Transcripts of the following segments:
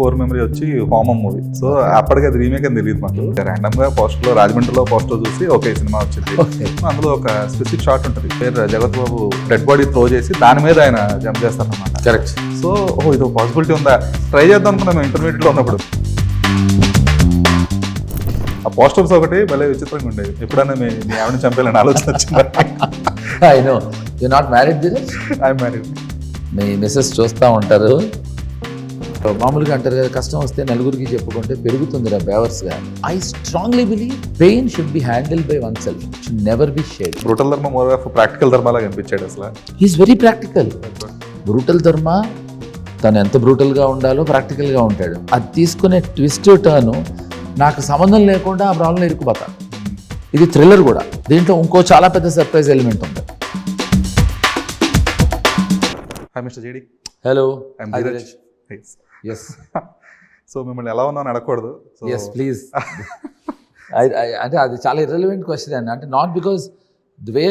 Core memory వచ్చి హోమం movie. So అప్పటికి అది రీమేక్ అని తెలియదు మాకు. ర్యాండమ్ గా పోస్టర్ లో రాజమండ్రిలో పోస్టర్ చూసి ఓకే సినిమా వచ్చింది. అందులో ఒక స్పెసిఫిక్ షాట్ ఉంటుంది, పేరు జగత్ బాబు డెడ్ బాడీ త్రో చేసి దాని మీద ఆయన జంప్ చేస్తారు అనమాట. కరెక్ట్. సో ఓ ఇది పాసిబిలిటీ ఉందా, ట్రై చేద్దాం అనుకున్నాం ఇంటర్మీడియట్ లో ఉన్నప్పుడు. ఆ పోస్టర్స్ ఒకటి భలే విచిత్రంగా ఉండేవి. ఎప్పుడైనా మీ ఆవిడని చంపేయాలని ఆలోచన వచ్చిందా? I know you not married Dheeraj. I'm married. మీ మిస్సెస్ చూస్తూ ఉంటారు. మామూలుగా అంటారు కదా, కష్టం వస్తే నలుగురికి చెప్పుకుంటే పెరుగుతుందిరా బేవర్స్గా. I strongly believe pain should be handled by one self, should never be shared. Brutal Dharma more of practical ధర్మాలా కనిపించాడు అసలు. He's very practical. బ్రూటల్ ధర్మ తను ఎంత బ్రూటల్గా ఉండాలో ప్రాక్టికల్గా ఉంటాడు. అది తీసుకునే ట్విస్ట్ టర్న్ నాకు సంబంధం లేకుండా ఆ ప్రాబ్లం ఇరుక్కుపోతాను. ఇది థ్రిల్లర్ కూడా. దీంట్లో ఇంకో చాలా పెద్ద సర్ప్రైజ్ ఎలిమెంట్ ఉంది. Hi mister JD. Hello. I'm Dheeraj. Yes. So మిమ్మల్ని ఎలా ఉన్నాను అడగకూడదు. Yes please. అంటే అది చాలా ఇర్రెలవెంట్ క్వశ్చన్ అండి. అంటే not because the way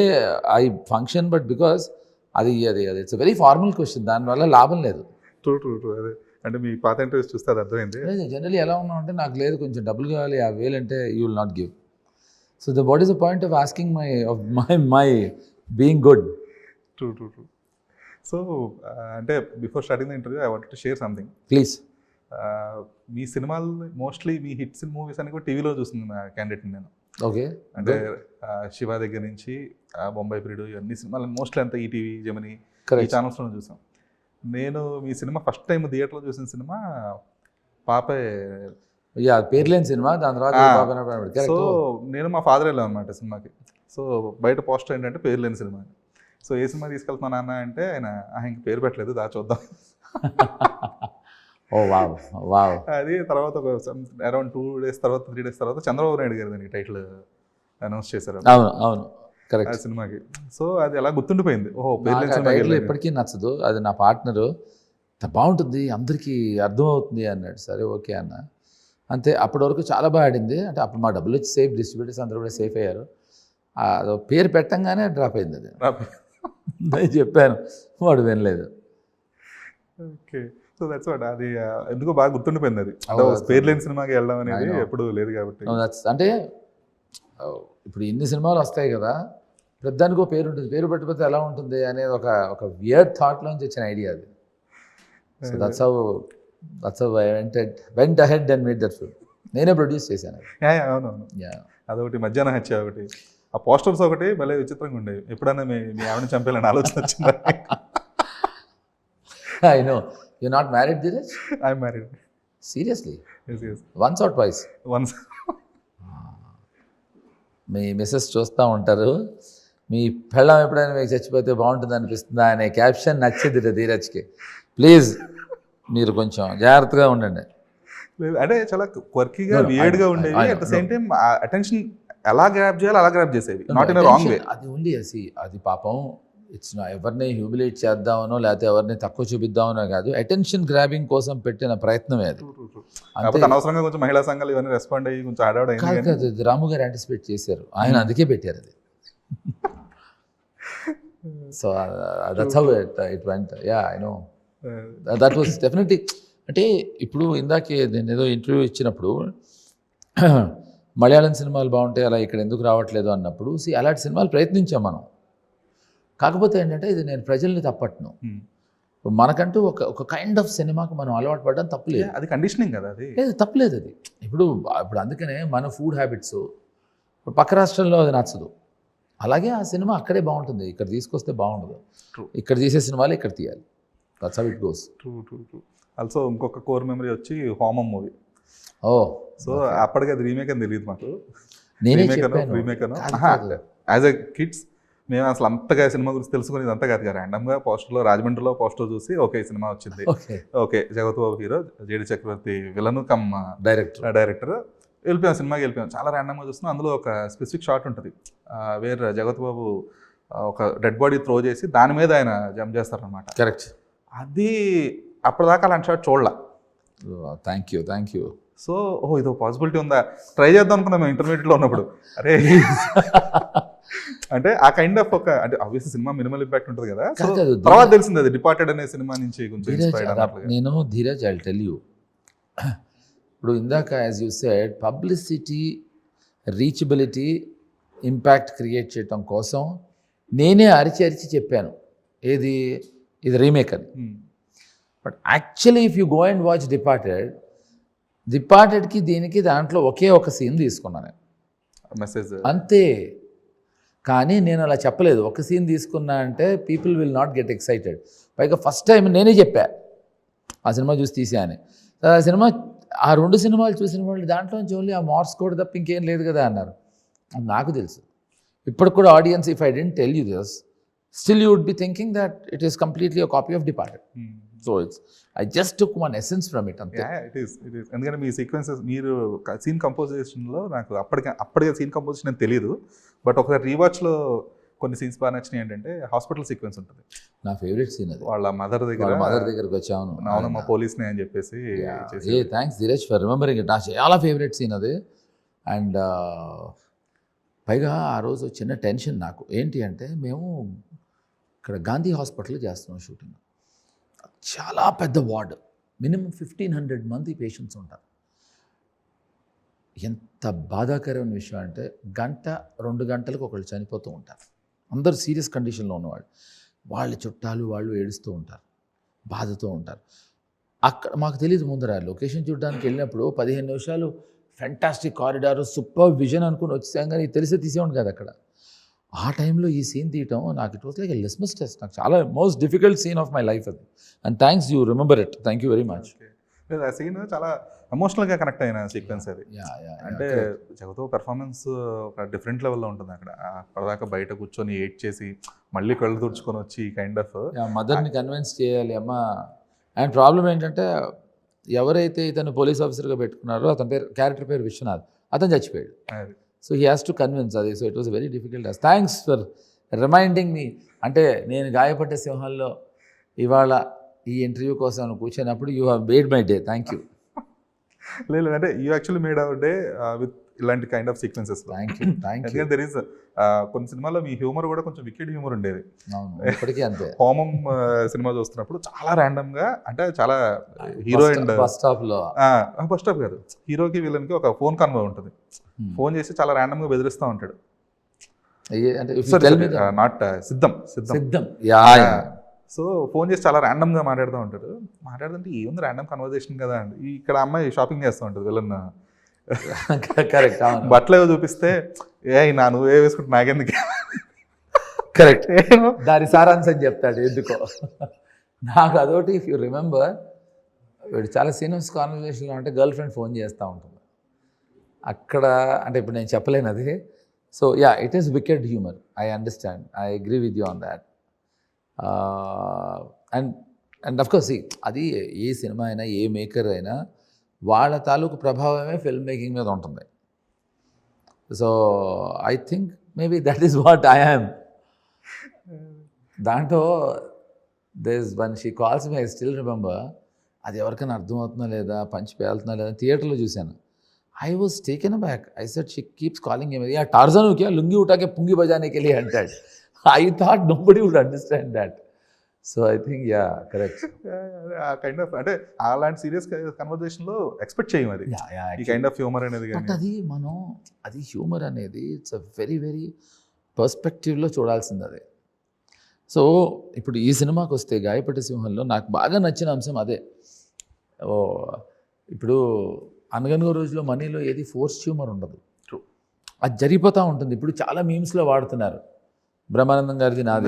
I function, but because అది ఇట్స్ వెరీ ఫార్మల్ క్వశ్చన్. దానివల్ల లాభం లేదు. ట్రూ. అదే అంటే మీ పాత ఇంటర్వ్యూస్ చూస్తే అది అర్థమైంది. జనరల్లీ ఎలా ఉన్నాం అంటే, నాకు లేదు కొంచెం డబ్బులు కావాలి, ఆ వేలంటే you will not give. So what is the point of asking my being good? True. So అంటే before starting the interview I wanted to share something. Please. మీ సినిమాలు మోస్ట్లీ మీ హిట్స్ మూవీస్ అని కూడా టీవీలో చూస్తుంది నా క్యాండిడేట్ నేను. ఓకే. అంటే శివ దగ్గర నుంచి బొంబాయి ప్రియుడు ఇవన్నీ సినిమాలు మోస్ట్లీ అంతా ఈటీవీ, జెమినీ ఈ ఛానల్స్లో చూసాం. నేను మీ సినిమా ఫస్ట్ టైం థియేటర్లో చూసిన సినిమా పాపే. పేర్లేని సినిమా. దాని తర్వాత సో నేను మా ఫాదర్ వెళ్ళాం అనమాట సినిమాకి. సో బయట పోస్టర్ ఏంటంటే పేర్లేని సినిమా. సో ఏ సినిమా తీసుకెళ్తున్నా నాన్న అంటే ఆయన ఇంక పేరు పెట్టలేదు, దా చూద్దాం. ఓ వావ్. అది తర్వాత ఒక అరౌండ్ 2 days తర్వాత 3 days తర్వాత చంద్రబాబు నాయుడు గారు దానికి టైటిల్ అనౌన్స్ చేశారు. అవును కరెక్ట్. ఆ సినిమాకి. సో అది అలా గుర్తుండిపోయింది. టైటిల్ ఎప్పటికీ నచ్చదు. అది నా పార్ట్నరు బాగుంటుంది, అందరికీ అర్థమవుతుంది అన్నాడు. సరే ఓకే అన్న. అంతే. అప్పటి వరకు చాలా బాగా ఆడింది. అంటే అప్పుడు మా డబ్బులు వచ్చి సేఫ్, డిస్ట్రిబ్యూటర్స్ అందరూ కూడా సేఫ్ అయ్యారు. పేరు పెట్టంగానే డ్రాప్ అయింది. అది నేను చెప్పాను, వాడు వినలేదు. ఓకే. So that's what. అది ఎందుకో బాగా గుర్తుండిపోయింది. అది పేరు లేని సినిమాకి వెళ్ళడం అనేది ఎప్పుడు లేదు కాబట్టి. అంటే ఇప్పుడు ఇన్ని సినిమాలు వస్తాయి కదా, ప్రతిదానికి ఒక పేరు ఉంటుంది. పేరు పెట్టకపోతే ఎలా ఉంటుంది అనేది ఒక వియర్డ్ థాట్లోంచి వచ్చిన ఐడియా అది. So that's how I went ahead and made that film. నేనే ప్రొడ్యూస్ చేశాను. అవునవును. అదొకటి, మధ్యాహ్న హత్య ఒకటి, ఆ పోస్టర్స్ ఒకటి భలే విచిత్రంగా ఉండేవి. ఎప్పుడైనా మీ ఆవిడని చంపేయాలని ఆలోచన వచ్చిందా? I know you not married Dheeraj. I'm married. Seriously? Yes. Once or twice? Once. మీ మిస్సెస్ చూస్తూ ఉంటారు. మీ పెళ్ళం ఎప్పుడైనా మీకు చచ్చిపోతే బాగుంటుంది అనిపిస్తుందా అనే క్యాప్షన్ నచ్చింది ధీరజ్కి. ప్లీజ్ మీరు కొంచెం జాగ్రత్తగా ఉండండి. అంటే చాలా క్వర్కీగా, వియర్డ్గా ఉండేవి. At the same time attention ఎలా గ్రాప్ చేయాలో అలా గ్రాప్ చేసేవి, నాట్ ఇన్ రాంగ్ వే. అది ఓన్లీ అది పాపం ఇట్స్ ఎవరిని హ్యూమిలేట్ చేద్దామనో లేకపోతే ఎవరిని తక్కువ చూపిద్దామనో కాదు, అటెన్షన్ గ్రాబింగ్ కోసం పెట్టిన ప్రయత్నమే అది. అనవసరంగా కొంచెం మహిళా సంఘాలు ఇవన్నీ రెస్పాండ్ అయ్యి కొంచెం కాదు, రాము గారు యాంటిసిపేట్ చేశారు, ఆయన అందుకే పెట్టారు అది. So that's how it went. I know that was definitely. అంటే ఇప్పుడు ఇందాకే నేను ఏదో ఇంటర్వ్యూ ఇచ్చినప్పుడు మలయాళం సినిమాలు బాగుంటాయి, అలా ఇక్కడ ఎందుకు రావట్లేదు అన్నప్పుడు, అలాంటి సినిమాలు ప్రయత్నించాం మనం. కాకపోతే ఏంటంటే ఇది నేను ప్రజల్ని తప్పట్ను. మనకంటూ ఒక కైండ్ ఆఫ్ సినిమాకి మనం అలవాటు పడడం తప్పులేదు. అది కండిషనింగ్ కదా, అది లేదు, తప్పులేదు అది. ఇప్పుడు అందుకనే మన ఫుడ్ హ్యాబిట్స్ పక్క రాష్ట్రంలో అది నచ్చదు, అలాగే ఆ సినిమా అక్కడే బాగుంటుంది, ఇక్కడ తీసుకొస్తే బాగుండదు. ఇక్కడ తీసే సినిమాలు ఇక్కడ తీయాలి. That's how it goes. True. Also ఇంకొక కోర్ మెమరీ వచ్చి హోమం మూవీ. సో అప్పటికి అది రీమేక్ అని తెలియదు మాకు. రీమేక్ యాజ్ ఎ కిడ్స్ మేము అసలు అంతగా సినిమా గురించి తెలుసుకునేది అంతా కాదు. ర్యాండమ్గా పోస్టర్లో రాజమండ్రిలో పోస్టర్ చూసి ఓకే సినిమా వచ్చింది, ఓకే జగత్ బాబు హీరో, జేడి చక్రవర్తి విలను కమ్ డైరెక్టర్, వెళ్ళిపోయాం సినిమాకి. వెళ్ళిపోయాం చాలా ర్యాండమ్గా చూస్తున్నాం. అందులో ఒక స్పెసిఫిక్ షాట్ ఉంటుంది వేరే జగత్ బాబు ఒక డెడ్ బాడీ త్రో చేసి దాని మీద ఆయన జంప్ చేస్తారనమాట. కరెక్ట్. అది అప్పటిదాకా అలాంటి షాట్ చూడలా. Thank you. సో ఇదో పాసిబిలిటీ ఉందా, ట్రై చేద్దాం అనుకున్నాం మేము ఇంటర్మీడియట్లో ఉన్నప్పుడు. అరే అంటే ఆ కైండ్ ఆఫ్ ఒక, అంటే ఆబ్వియస్లీ సినిమా మినిమల్ ఇంపాక్ట్ ఉంటుంది కదా. తర్వాత తెలిసింది అది డిపార్టెడ్ అనే సినిమా నుంచి కొంచెం ఇన్స్పైర్డ్ అన్నట్లుగా. నేను Dheeraj, I will tell you, ఇప్పుడు ఇందాక as you said publicity, reachability, impact create చేయటం కోసం నేనే అరిచి చెప్పాను ఇది రీమేక్ అని. But actually if you go and watch డిపార్టెడ్కి దీనికి దాంట్లో ఒకే ఒక సీన్ తీసుకున్నాను మెసేజ్ అంతే. కానీ నేను అలా చెప్పలేదు. ఒక సీన్ తీసుకున్నా అంటే people will not get excited. పైగా ఫస్ట్ టైం నేనే చెప్పా ఆ సినిమా చూసి తీసా అని. ఆ సినిమా ఆ 2 సినిమాలు చూసిన వాళ్ళు దాంట్లో నుంచి ఓన్లీ ఆ మార్క్స్ కూడా తప్ప ఇంకేం లేదు కదా అన్నారు. నాకు తెలుసు. ఇప్పటికి కూడా audience, if I don't tell you this, still you would be thinking that it is completely a copy of Departed. So I just took one essence from it అంతే. ఇట్ ఈస్ ఎందుకంటే మీ సీక్వెన్సెస్ మీరు scene కంపోజిషన్లో నాకు అప్పటికే scene composition అని తెలియదు. But ఒకసారి రీవాచ్లో కొన్ని సీన్స్ బాగా నచ్చినాయి. ఏంటంటే హాస్పిటల్ సీక్వెన్స్ ఉంటుంది, నా ఫేవరెట్ సీన్ అది. వాళ్ళ మదర్ దగ్గరకు వచ్చాను, అవునమ్మా పోలీస్ని అని చెప్పేసి. Thanks Dheeraj for remembering it. నా చాలా ఫేవరెట్ సీన్ అది. అండ్ పైగా ఆ రోజు చిన్న టెన్షన్ నాకు ఏంటి అంటే, మేము ఇక్కడ గాంధీ హాస్పిటల్లో చేస్తున్నాం షూటింగ్. చాలా పెద్ద వార్డు, మినిమం 1500 మంది పేషెంట్స్ ఉంటారు. ఎంత బాధాకరమైన విషయం అంటే 1-2 గంటలకు ఒకళ్ళు చనిపోతూ ఉంటారు. అందరూ సీరియస్ కండిషన్లో ఉన్నవాళ్ళు, వాళ్ళ చుట్టాలు వాళ్ళు ఏడుస్తూ ఉంటారు, బాధతో ఉంటారు. అక్కడ మాకు తెలియదు ముందర లొకేషన్ చూడడానికి వెళ్ళినప్పుడు 15 నిమిషాలు ఫెంటాస్టిక్ కారిడార్, సూపర్ విజన్ అనుకుని వచ్చాం, కానీ తెలిసే తీసేవాడు కదా అక్కడ. ఆ టైంలో ఈ సీన్ తీయటం నాకు it was like a litmus test. నాకు చాలా most difficult scene of my life అది. And thanks, you remember it. Thank you very much. ఆ సీన్ చాలా ఎమోషనల్గా కనెక్ట్ అయిన సీక్వెన్స్ అది. అంటే జగతో పెర్ఫార్మెన్స్ ఒక డిఫరెంట్ లెవెల్లో ఉంటుంది అక్కడ. అప్పటిదాకా బయట కూర్చొని ఎయిట్ చేసి మళ్ళీ కళ్ళు తుడుచుకొని వచ్చి కైండ్ ఆఫ్ మదర్ని కన్విన్స్ చేయాలి అమ్మ. అండ్ ప్రాబ్లం ఏంటంటే, ఎవరైతే ఇతను పోలీస్ ఆఫీసర్గా పెట్టుకున్నారో అతని క్యారెక్టర్ పేరు విశ్వనాథ్, అతను చచ్చిపోయాడు. So he has to convince అది. So it was very difficult. Thanks for reminding me. అంటే నేను గాయపడ్డ సింహంలో ఇవాళ ఈ ఇంటర్వ్యూ కోసం కూర్చున్నప్పుడు you have made my day. Thank you. లేదు అంటే you actually made our day with ఇలాంటి kind of sequences. Thank you. ఎందుకంటే దెర్ ఈస్ కొన్ని సినిమాల్లో మీ హ్యూమర్ కూడా కొంచెం వికెడ్ హ్యూమర్ ఉండేది. ఇప్పటికీ అంతే. హోమం సినిమా చూస్తున్నప్పుడు చాలా ర్యాండమ్ గా, అంటే చాలా హీరో అండ్ బస్ స్టాప్ కాదు, హీరోకి విలన్కి ఒక ఫోన్ కాన్వర్ ఉంటుంది. ఫోన్ చేసి చాలా ర్యాండమ్ గా బెదిరిస్తూ ఉంటాడు. నాట్ సిద్ధం. సో ఫోన్ చేసి చాలా ర్యాండమ్గా మాట్లాడుతూ ఉంటాడు. మాట్లాడుతుంటే ఏముంది ర్యాండమ్ కన్వర్జేషన్ కదా అండి. ఇక్కడ అమ్మాయి షాపింగ్ చేస్తూ ఉంటుంది విలన్. కరెక్ట్. బట్టలు ఏవో చూపిస్తే నువ్వే వేసుకుంటే నాకెందుకు. కరెక్ట్. దాని సారాంశం చెప్తాడు ఎందుకో. నాకు అదొకటి, ఇఫ్ యూ రిమెంబర్, వీడు చాలా సీనియర్స్ కాన్వర్జేషన్లో అంటే గర్ల్ ఫ్రెండ్ ఫోన్ చేస్తూ ఉంటుంది అక్కడ. అంటే ఇప్పుడు నేను చెప్పలేను అది. So yeah, it is wicked humour. I understand, I agree with you on that. And of course అది ఏ సినిమా అయినా ఏ మేకర్ అయినా వాళ్ళ తాలూకు ప్రభావమే ఫిల్మ్ మేకింగ్ మీద ఉంటుంది. So I think maybe that is what I am. దాంట్లో these one she calls me, I still remember. అది ఎవరికైనా అర్థమవుతుందా లేదా, పంచి పేలుతుందా లేదా, థియేటర్లో చూశాను. I was taken aback. I said, she keeps calling him, yeah, Tarzan ho kya, lungi uta ke pungi bajane ke liye antaad. I thought nobody would understand that. So I think, yeah, correct. Kind of, అంటే అలాంటి serious కన్వర్జేషన్లో expect చేయం అది, ఈ kind of humour అనేది. But అది humour అనేది it's a very very పర్స్పెక్టివ్లో చూడాల్సింది అది. సో ఇప్పుడు ఈ సినిమాకి వస్తే గాయపడ్డ సింహంలో నాకు బాగా నచ్చిన అంశం అదే. ఇప్పుడు అనగనగ రోజులో మనీలో ఏది ఫోర్స్ హ్యూమర్ ఉండదు, అది జరిగిపోతూ ఉంటుంది. ఇప్పుడు చాలా మీమ్స్లో వాడుతున్నారు. బ్రహ్మానందం గారిది, నాది,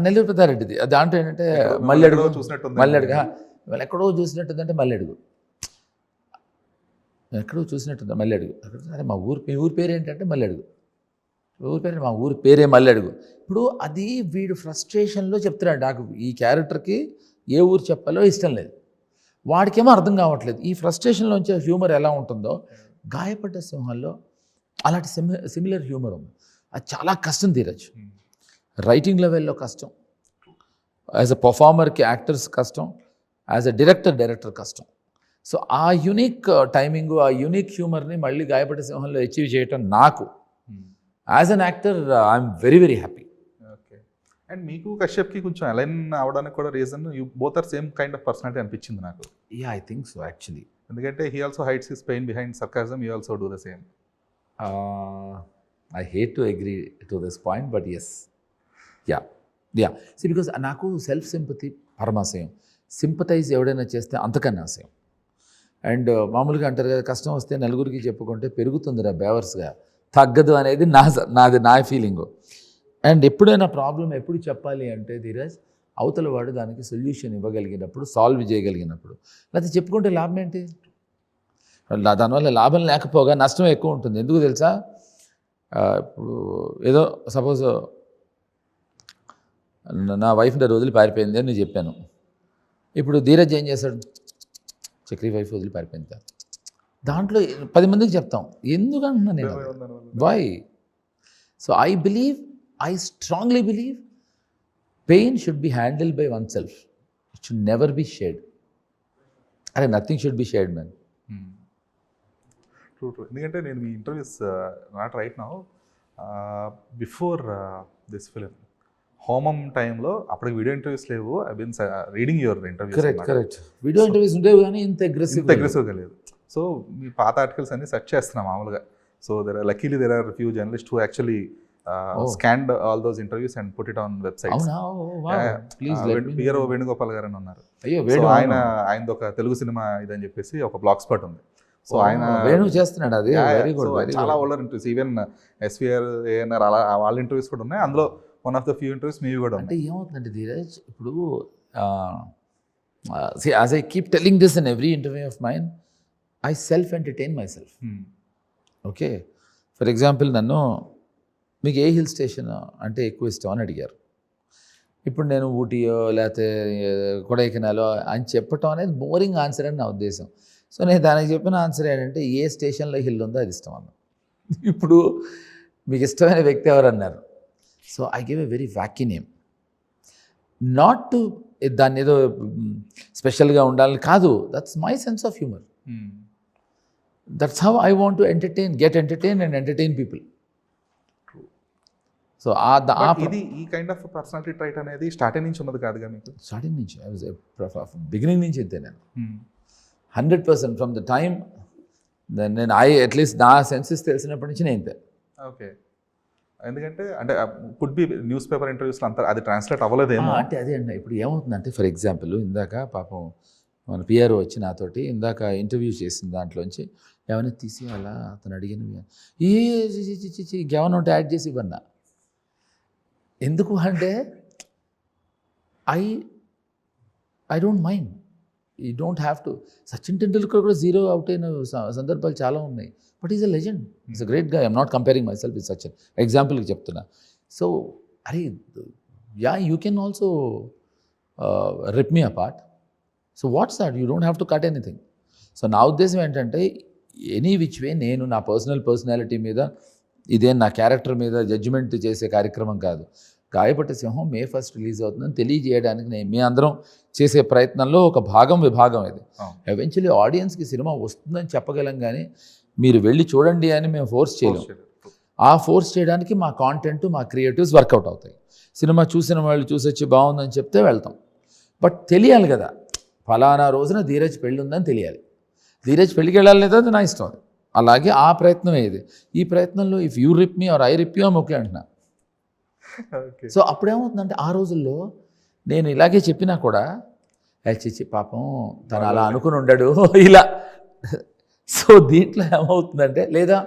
నెల్లూరు పెద్దారెడ్డిది. దాంట్లో ఏంటంటే మళ్ళీ అడుగు వాళ్ళు ఎక్కడో చూసినట్టుందంటే మళ్ళీ అడుగు, ఎక్కడో చూసినట్టుందా మళ్ళీ అడుగు. అరే మీ ఊరి పేరు ఏంటంటే మళ్ళీ అడుగు, ఊరి పేరు మా ఊరి పేరే మళ్ళీ అడుగు. ఇప్పుడు అది వీడు ఫ్రస్ట్రేషన్లో చెప్తున్నాడు. నాకు ఈ క్యారెక్టర్కి ఏ ఊరు చెప్పాలో ఇష్టం లేదు, వాడికేమో అర్థం కావట్లేదు. ఈ ఫ్రస్ట్రేషన్లోంచి హ్యూమర్ ఎలా ఉంటుందో గాయపడ్డ సింహంలో అలాంటి సిమిలర్ హ్యూమర్ ఉంది. అది చాలా కష్టం ధీరజ్. రైటింగ్ లెవెల్లో కష్టం, యాజ్ అ పర్ఫార్మర్కి యాక్టర్స్ కష్టం, యాజ్ అ డైరెక్టర్ కష్టం. సో ఆ యూనిక్ టైమింగ్, ఆ యూనిక్ హ్యూమర్ని మళ్ళీ గాయపడ్డ సింహంలో అచీవ్ చేయటం నాకు as an actor I'm very very happy. Okay. And మీకు కశ్యప్కి కొంచెం అలైన్ అవడానికి కూడా reason you both are same kind of personality అనిపించింది నాకు. Ya, I think so actually. ఎందుకంటే he also hides his pain behind sarcasm, you also do the same. I hate to agree to this point, but yes, ya. Because నాకు self sympathy పరమాశయం, sympathize ఎవడైనా చేస్తే అంతకన్నా ఆశయం. And మామూలుగా అంటారు కదా, కష్టం వస్తే నలుగురికి చెప్పుకుంటే పెరుగుతుందిరా బేవర్స్గా, తగ్గదు అనేది నా ఫీలింగు. అండ్ ఎప్పుడైనా ప్రాబ్లం ఎప్పుడు చెప్పాలి అంటే ధీరజ్, అవతల వాడు దానికి సొల్యూషన్ ఇవ్వగలిగినప్పుడు, సాల్వ్ చేయగలిగినప్పుడు. లేకపోతే చెప్పుకుంటే లాభం ఏంటి? దానివల్ల లాభం లేకపోగా నష్టం ఎక్కువ ఉంటుంది. ఎందుకు తెలుసా? ఇప్పుడు ఏదో సపోజ్ నా వైఫ్ వదిలి పారిపోయింది అని నేను చెప్పాను. ఇప్పుడు ధీరజ్ ఏం చేశాడు? చక్రీ వైఫ్ వదిలి పారిపోయింది. దాంట్లో 10 మందికి చెప్తాం. ఎందుకంటున్నా నేను? Why? So I strongly believe pain should be handled by oneself. It should never be shared. Nothing should be shared, man. True. ఎందుకంటే నేను మీ interviews not right now, before this film Homam టైంలో అప్పటికి వీడియో ఇంటర్వ్యూస్ లేవు. I been reading your interviews. Correct. Video interviews ఉండేవి కానీ ఇంత అగ్రెసివ్గా లేదు. సో మీ పాత ఆర్టికల్స్ అన్ని సెర్చ్ చేస్తున్నాం మామూలుగా. So luckily there are few journalist who actually scanned all those interviews and put it on websites. PRO Venugopal garu అని ఉన్నారు. సో ఆయన ఒక తెలుగు సినిమా ఇదని చెప్పేసి ఒక బ్లాగ్ స్పాట్ ఉంది. సో ఆయన చేస్తున్నాడు అది. చాలా older interviews, even SVR ANR అలా వాళ్ళ ఇంటర్వ్యూస్ కూడా ఉన్నాయి. అందులో one of the few interviews మీవి కూడా ఉన్నాయి. అంటే ఏమవుతుందంటే ధీరజ్, ఇప్పుడు as I keep telling this in every interview of mine, I self entertain myself. Okay, for example నన్ను మీకు ఏ హిల్ స్టేషన్ అంటే ఎక్కువ ఇష్టం అని అడిగారు. ఇప్పుడు నేను ఊటీయో లేకపోతే కొడైకెనాలో అని చెప్పటం అనేది బోరింగ్ ఆన్సర్ అని నా ఉద్దేశం. సో నేను దానికి చెప్పిన ఆన్సర్ ఏంటంటే ఏ స్టేషన్లో హిల్ ఉందో అది ఇష్టం అన్న. ఇప్పుడు మీకు ఇష్టమైన వ్యక్తి ఎవరు అన్నారు? So I give a very wacky name, not to దాన్ని ఏదో స్పెషల్గా ఉండాలని కాదు. That's my sense of humour. That's how I want to get entertain and entertain people. So ఇది ఈ కైండ్ ఆఫ్ పర్సనాలిటీ ట్రైట్ అనేది స్టార్టింగ్ నుంచి ఉన్నది కాదుగా మీకు? స్టార్టింగ్ నుంచి బిగినింగ్ నుంచి అయితే నేను 100% ఫ్రమ్ ద టైమ్ నేను అట్లీస్ట్ నా సెన్సెస్ తెలిసినప్పటి నుంచి నేను. ఓకే, ఎందుకంటే అంటే కుడ్ బి న్యూస్ పేపర్ ఇంటర్వ్యూస్లో అంతా అది ట్రాన్స్లేట్ అవ్వలేదేమో. అంటే అదే అండి. ఇప్పుడు ఏమవుతుందంటే ఫర్ ఎగ్జాంపుల్ ఇందాక పాపం మన పిఆర్ఓ వచ్చి నాతోటి ఇందాక ఇంటర్వ్యూ చేసిన దాంట్లోంచి ఏమైనా తీసి అలా అతను అడిగినవి ఏమైనా ఉంటే యాడ్ చేసి ఇవ్వన్నా. ఎందుకు అంటే I don't mind. You don't have to. Sachin Tendulkar కూడా 0 అవుట్ అయిన సందర్భాలు చాలా ఉన్నాయి. But is a legend, is a great గా. I'm not comparing myself with Sachin, ఎగ్జాంపుల్కి చెప్తున్నా. So you can also rip me apart. So what's that? You don't have to cut anything. So నా ఉద్దేశం ఏంటంటే ఎనీ విచ్ వే నేను నా personality మీద, ఇదే నా క్యారెక్టర్ మీద జడ్జిమెంట్ చేసే కార్యక్రమం కాదు. గాయపట్ట సింహం May 1 రిలీజ్ అవుతుందని తెలియజేయడానికి మీ అందరం చేసే ప్రయత్నంలో ఒక విభాగం ఇది. ఎవెన్చువల్లీ ఆడియన్స్కి సినిమా వస్తుందని చెప్పగలం, కానీ మీరు వెళ్ళి చూడండి అని మేము ఫోర్స్ చేయలేం. ఆ ఫోర్స్ చేయడానికి మా కాంటెంట్, మా క్రియేటివ్స్ వర్కౌట్ అవుతాయి. సినిమా చూసిన వాళ్ళు చూసొచ్చి బాగుందని చెప్తే వెళ్తాం. బట్ తెలియాలి కదా, ఫలానా రోజున ధీరజ్ పెళ్ళి ఉందని తెలియాలి. ధీరజ్ పెళ్ళికి వెళ్ళాలి లేదా అది నా ఇష్టం. అది అలాగే ఆ ప్రయత్నమే ఇది. ఈ ప్రయత్నంలో if you rip me or I rip you okay అంటున్నా. సో అప్పుడేమవుతుందంటే ఆ రోజుల్లో నేను ఇలాగే చెప్పినా కూడా చిచ్చి పాపం తను అలా అనుకుని ఉండడు ఇలా. సో దీంట్లో ఏమవుతుందంటే, లేదా